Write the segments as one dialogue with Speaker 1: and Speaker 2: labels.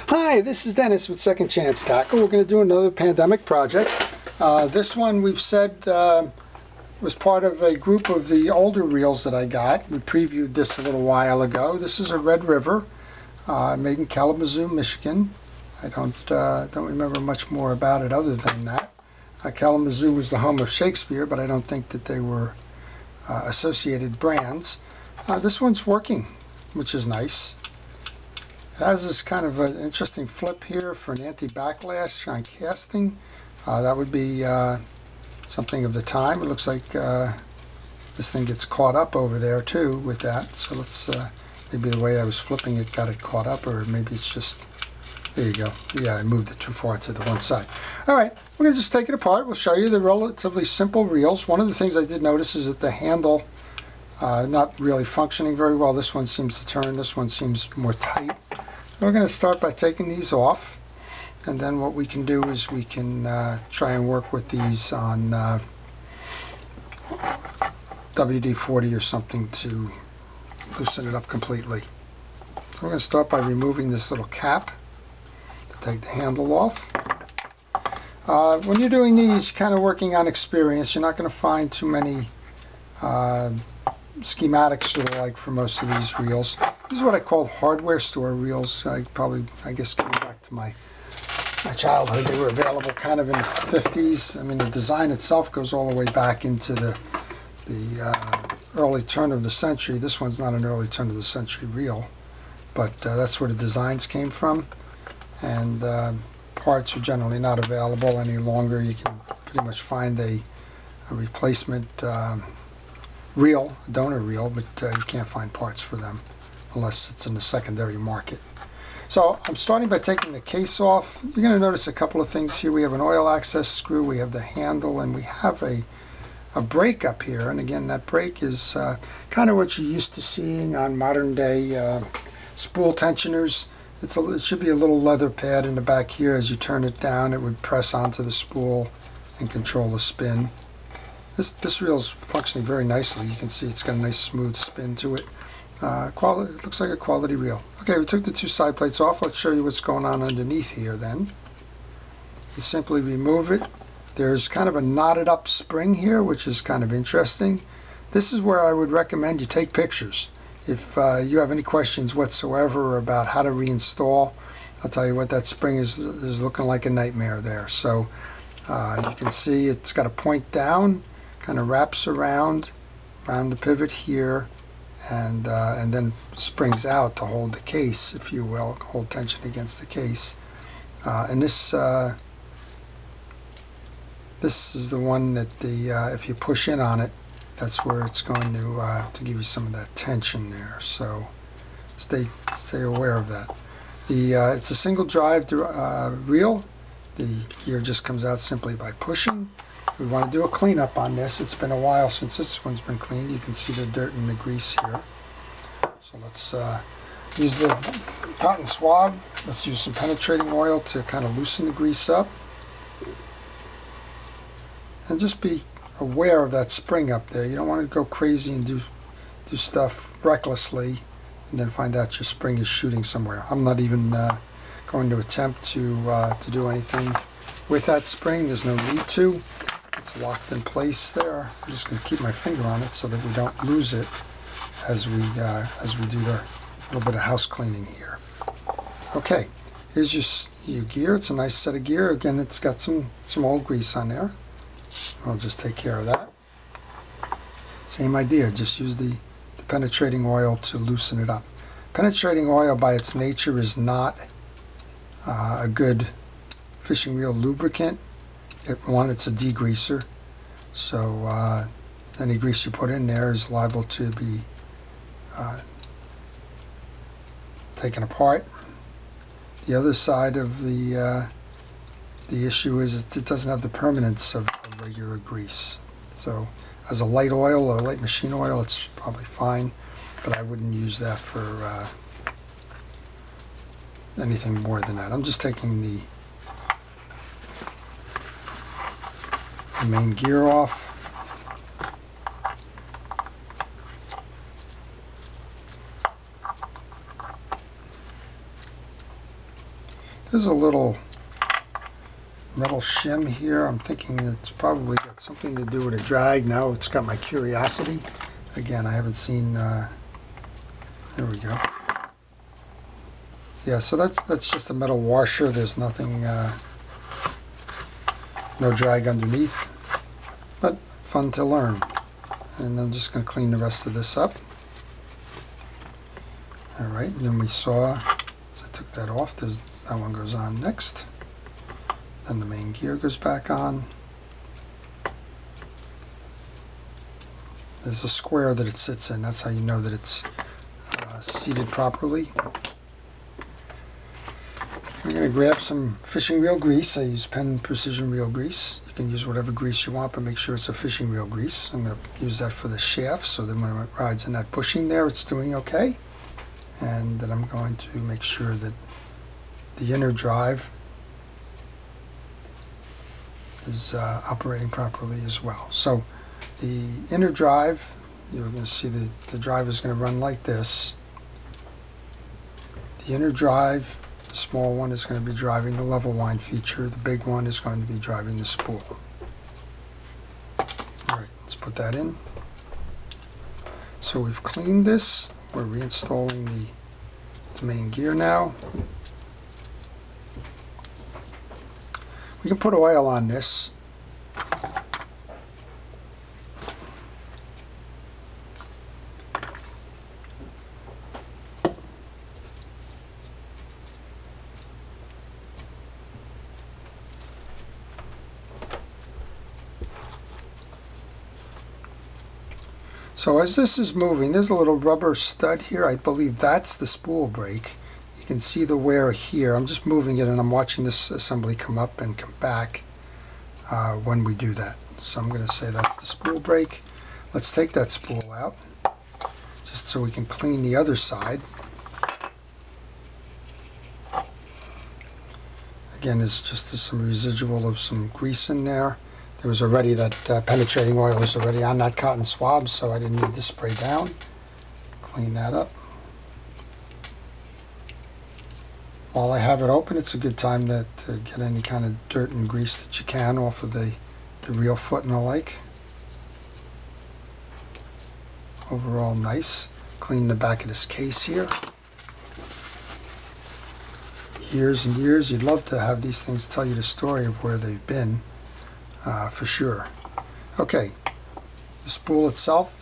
Speaker 1: Hi, this is Dennis with Second Chance Tackle. We're going to do another pandemic project. This one we've said was part of a group of the older reels that I got. We previewed this a little while ago. This is a Red River made in Kalamazoo, Michigan. I don't remember much more about it other than that. Kalamazoo was the home of Shakespeare, but I don't think that they were associated brands. This one's working, which is nice. It has this kind of an interesting flip here for an anti-backlash on casting. That would be something of the time. It looks like this thing gets caught up over there too with that. So let's, maybe the way I was flipping it got it caught up, or maybe it's just, there you go. Yeah, I moved it too far to the one side. All right, we're going to just take it apart. We'll show you the relatively simple reels. One of the things I did notice is that the handle not really functioning very well. This one seems to turn, this one seems more tight. We're going to start by taking these off, and then what we can do is we can try and work with these on WD-40 or something to loosen it up completely. So we're going to start by removing this little cap to take the handle off. When you're doing these, kind of working on experience, you're not going to find too many schematics sort of like for most of these reels. These are what I call hardware store reels. I guess getting back to my childhood, they were available kind of in the 50s. I mean, the design itself goes all the way back into the early turn of the century. This one's not an early turn of the century reel, but that's where the designs came from. And parts are generally not available any longer. You can pretty much find a replacement reel, a donor reel, but you can't find parts for them unless it's in the secondary market. So I'm starting by taking the case off. You're going to notice a couple of things here. We have an oil access screw, we have the handle, and we have a brake up here. And again, that brake is kind of what you're used to seeing on modern day spool tensioners. It should be a little leather pad in the back here. As you turn it down, it would press onto the spool and control the spin. This reel is functioning very nicely. You can see it's got a nice smooth spin to it. It looks like a quality reel. Okay, we took the two side plates off. Let's show you what's going on underneath here then. You simply remove it. There's kind of a knotted up spring here, which is kind of interesting. This is where I would recommend you take pictures. If you have any questions whatsoever about how to reinstall, I'll tell you what, that spring is looking like a nightmare there. So you can see it's got a point down, kind of wraps around the pivot here, and then springs out to hold the case, if you will, hold tension against the case. And this is the one that if you push in on it, that's where it's going to give you some of that tension there. So stay aware of that. It's a single drive reel. The gear just comes out simply by pushing. We want to do a cleanup on this. It's been a while since this one's been cleaned. You can see the dirt and the grease here. So let's use the cotton swab. Let's use some penetrating oil to kind of loosen the grease up. And just be aware of that spring up there. You don't want to go crazy and do stuff recklessly and then find out your spring is shooting somewhere. I'm not even going to attempt to do anything with that spring. There's no need to. It's locked in place there. I'm just going to keep my finger on it so that we don't lose it as we do a little bit of house cleaning here. Okay, here's your gear. It's a nice set of gear. Again, it's got some old grease on there. I'll just take care of that. Same idea, just use the penetrating oil to loosen it up. Penetrating oil by its nature is not a good fishing reel lubricant. It's a degreaser, so any grease you put in there is liable to be taken apart. The other side of the issue is it doesn't have the permanence of regular grease. So as a light oil or a light machine oil, it's probably fine, but I wouldn't use that for anything more than that. I'm just taking the main gear off. There's a little metal shim here. I'm thinking it's probably got something to do with a drag. Now it's got my curiosity. Again, I haven't seen, there we go. Yeah, so that's just a metal washer. There's nothing, no drag underneath, but fun to learn. And I'm just going to clean the rest of this up. All right, and then we saw, so I took that off, that one goes on next. Then the main gear goes back on. There's a square that it sits in. That's how you know that it's seated properly. I'm going to grab some fishing reel grease. I use Penn Precision Reel Grease. You can use whatever grease you want, but make sure it's a fishing reel grease. I'm going to use that for the shaft, so that when it rides in that bushing there, it's doing okay. And then I'm going to make sure that the inner drive is operating properly as well. So the inner drive, you're going to see the drive is going to run like this. The inner drive, the small one, is going to be driving the level wind feature. The big one is going to be driving the spool. All right, let's put that in. So we've cleaned this. We're reinstalling the main gear now. We can put oil on this. So as this is moving, there's a little rubber stud here. I believe that's the spool brake. You can see the wear here. I'm just moving it and I'm watching this assembly come up and come back when we do that. So I'm going to say that's the spool brake. Let's take that spool out just so we can clean the other side. Again, there's some residual of some grease in there. There was already that penetrating oil was already on that cotton swab, so I didn't need to spray down. Clean that up. While I have it open, it's a good time to get any kind of dirt and grease that you can off of the reel foot and the like. Overall nice. Clean the back of this case here. Years and years, you'd love to have these things tell you the story of where they've been. For sure. Okay, the spool itself,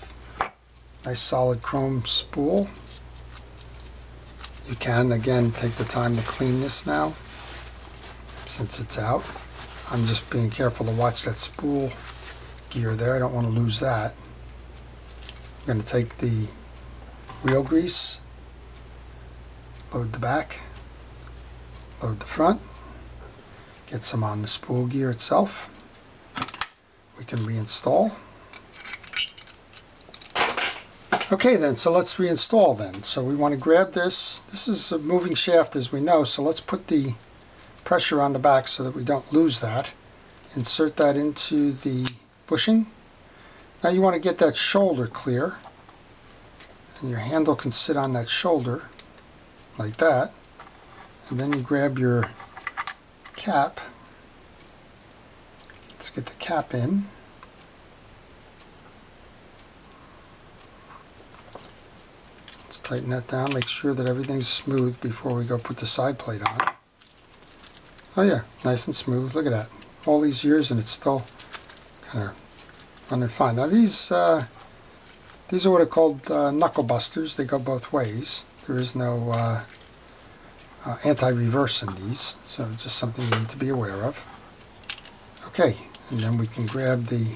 Speaker 1: nice solid chrome spool. You can, again, take the time to clean this now, since it's out. I'm just being careful to watch that spool gear there. I don't want to lose that. I'm going to take the wheel grease, load the back, load the front, get some on the spool gear itself. We can reinstall. Okay then, so let's reinstall then. So we want to grab this. This is a moving shaft as we know, so let's put the pressure on the back so that we don't lose that. Insert that into the bushing. Now you want to get that shoulder clear. And your handle can sit on that shoulder like that. And then you grab your cap. Let's get the cap in. Let's tighten that down, make sure that everything's smooth before we go put the side plate on. Oh yeah, nice and smooth. Look at that. All these years and it's still kind of running fine. Now these are what are called knuckle busters. They go both ways. There is no anti-reverse in these, so it's just something you need to be aware of. Okay, and then we can grab the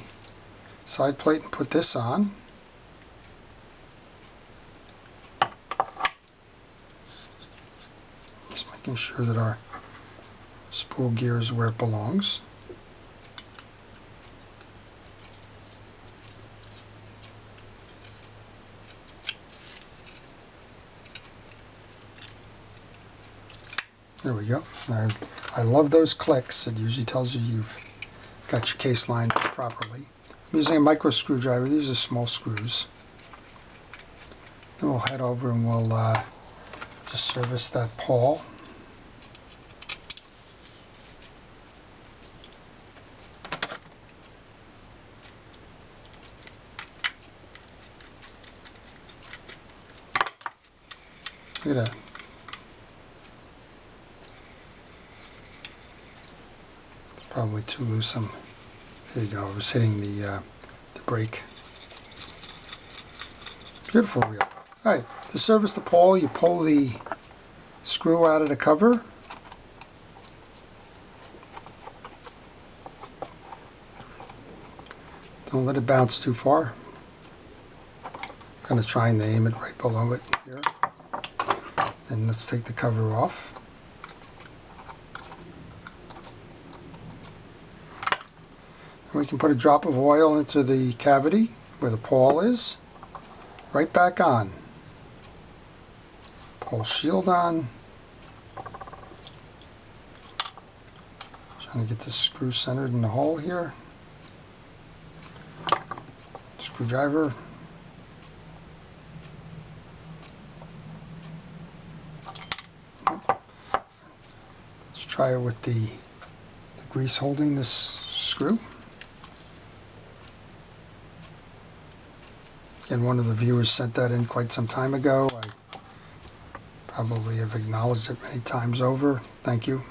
Speaker 1: side plate and put this on. Just making sure that our spool gear is where it belongs. There we go. I love those clicks. It usually tells you you've got your case lined up properly. I'm using a micro screwdriver. These are small screws. Then we'll head over and we'll just service that pawl. Look at that. It's probably too loose. There you go. I was hitting the brake. Beautiful reel. All right. To service the pole, you pull the screw out of the cover. Don't let it bounce too far. I'm going to try and aim it right below it here. And let's take the cover off. And we can put a drop of oil into the cavity where the pole is. Right back on. Pole shield on. Trying to get this screw centered in the hole here. Screwdriver. Let's try it with the grease holding this screw. And one of the viewers sent that in quite some time ago. I probably have acknowledged it many times over. Thank you.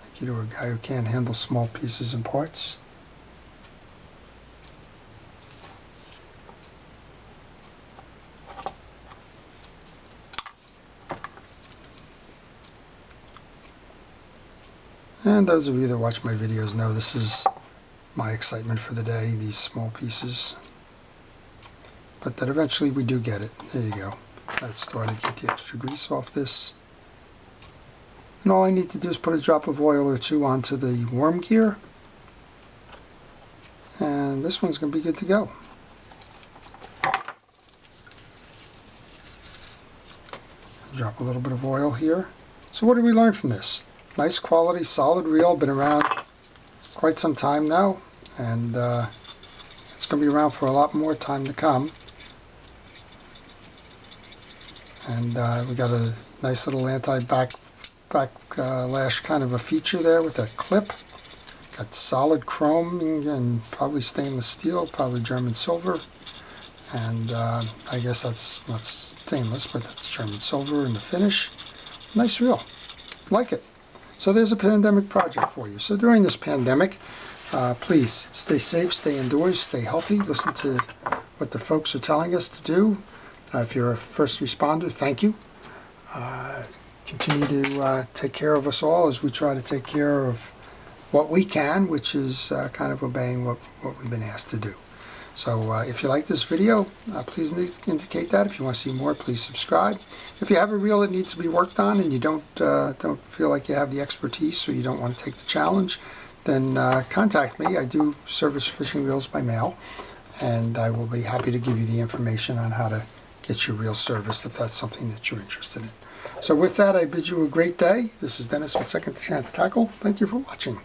Speaker 1: Thank you to a guy who can't handle small pieces and parts. And those of you that watch my videos know this is my excitement for the day, these small pieces. But that eventually we do get it. There you go. Let's start to get the extra grease off this. And all I need to do is put a drop of oil or two onto the worm gear. And this one's going to be good to go. Drop a little bit of oil here. So what did we learn from this? Nice quality, solid reel, been around quite some time now, and it's going to be around for a lot more time to come. And we got a nice little anti-backlash kind of a feature there with that clip. Got solid chrome and probably stainless steel, probably German silver. And I guess that's not stainless, but that's German silver in the finish. Nice reel. Like it. So there's a pandemic project for you. So during this pandemic, please stay safe, stay indoors, stay healthy. Listen to what the folks are telling us to do. If you're a first responder, thank you. Continue to take care of us all as we try to take care of what we can, which is kind of obeying what we've been asked to do. So if you like this video, please indicate that. If you want to see more, please subscribe. If you have a reel that needs to be worked on and you don't feel like you have the expertise or you don't want to take the challenge, then contact me. I do service fishing reels by mail, and I will be happy to give you the information on how to get your reel serviced if that's something that you're interested in. So with that, I bid you a great day. This is Dennis with Second Chance Tackle. Thank you for watching.